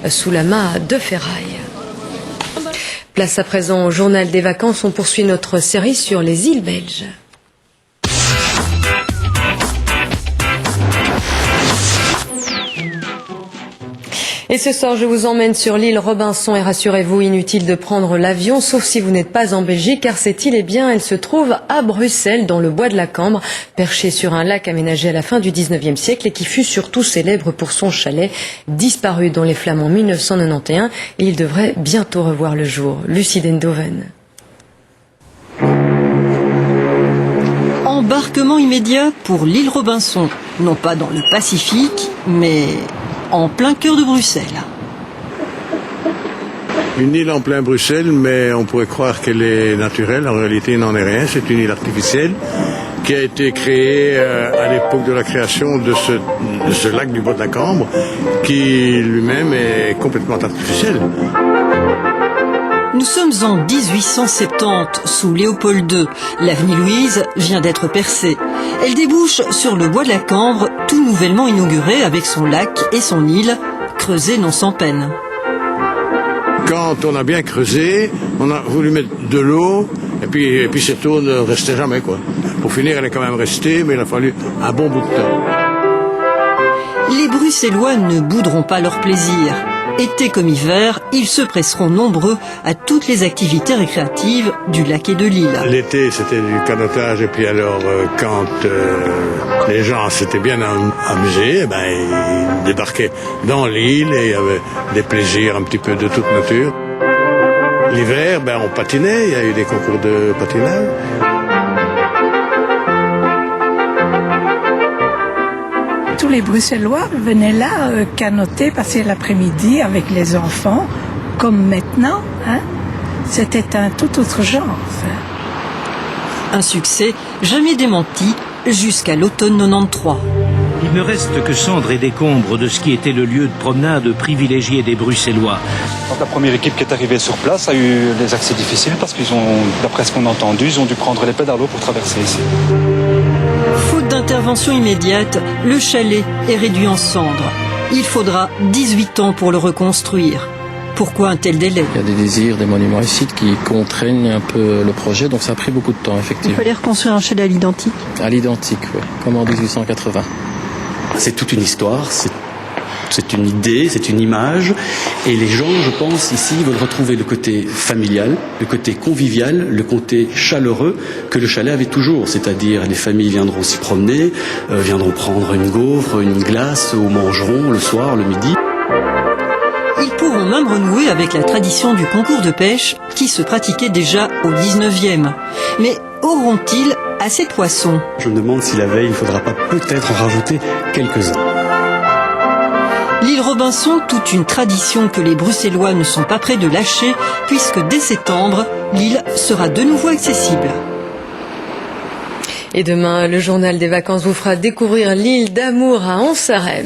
sous la mât de ferraille. Place à présent au journal des vacances. On poursuit notre série sur les îles belges. Et ce soir, je vous emmène sur l'île Robinson et rassurez-vous, inutile de prendre l'avion, sauf si vous n'êtes pas en Belgique, car cette île, elle se trouve à Bruxelles, dans le bois de la Cambre, perchée sur un lac aménagé à la fin du 19e siècle et qui fut surtout célèbre pour son chalet, disparu dans les flammes en 1991, et il devrait bientôt revoir le jour. Lucie Dendoven. Embarquement immédiat pour l'île Robinson, non pas dans le Pacifique, mais en plein cœur de Bruxelles. Une île en plein Bruxelles, mais on pourrait croire qu'elle est naturelle. En réalité, il n'en est rien. C'est une île artificielle qui a été créée à l'époque de la création de ce lac du bois de la Cambre, qui lui-même est complètement artificiel. Nous sommes en 1870, sous Léopold II. L'avenue Louise vient d'être percée. Elle débouche sur le bois de la Cambre, tout nouvellement inauguré avec son lac et son île, creusés non sans peine. Quand on a bien creusé, on a voulu mettre de l'eau, et puis cette eau ne restait jamais, quoi. Pour finir, elle est quand même restée, mais il a fallu un bon bout de temps. Les Bruxellois ne boudront pas leur plaisir. Été comme hiver, ils se presseront nombreux à toutes les activités récréatives du lac et de l'île. L'été, c'était du canotage, et puis alors, quand les gens s'étaient bien amusés, ils débarquaient dans l'île et il y avait des plaisirs un petit peu de toute nature. L'hiver, on patinait, il y a eu des concours de patinage. Tous les Bruxellois venaient là canoter, passer l'après-midi avec les enfants, comme maintenant. C'était un tout autre genre. Un succès jamais démenti jusqu'à l'automne 93. Il ne reste que cendres et décombres de ce qui était le lieu de promenade privilégié des Bruxellois. Donc la première équipe qui est arrivée sur place a eu des accès difficiles parce qu'ils ont, d'après ce qu'on a entendu, ils ont dû prendre les pédalos pour traverser ici. Faute d'intervention immédiate, le chalet est réduit en cendres. Il faudra 18 ans pour le reconstruire. Pourquoi un tel délai? Il y a des désirs, des monuments ici qui contraignent un peu le projet, donc ça a pris beaucoup de temps, effectivement. Il fallait reconstruire un chalet à l'identique? À l'identique, oui, comme en 1880. C'est toute une histoire, c'est une idée, c'est une image, et les gens, je pense, ici, veulent retrouver le côté familial, le côté convivial, le côté chaleureux que le chalet avait toujours, c'est-à-dire les familles viendront s'y promener, viendront prendre une gaufre, une glace, ou mangeront le soir, le midi. Ils pourront même renouer avec la tradition du concours de pêche qui se pratiquait déjà au 19e. Mais auront-ils assez de poissons? Je me demande si la veille, il ne faudra pas peut-être en rajouter quelques-uns. L'île Robinson, toute une tradition que les Bruxellois ne sont pas prêts de lâcher, puisque dès septembre, l'île sera de nouveau accessible. Et demain, le journal des vacances vous fera découvrir l'île d'Amour à Onsarem.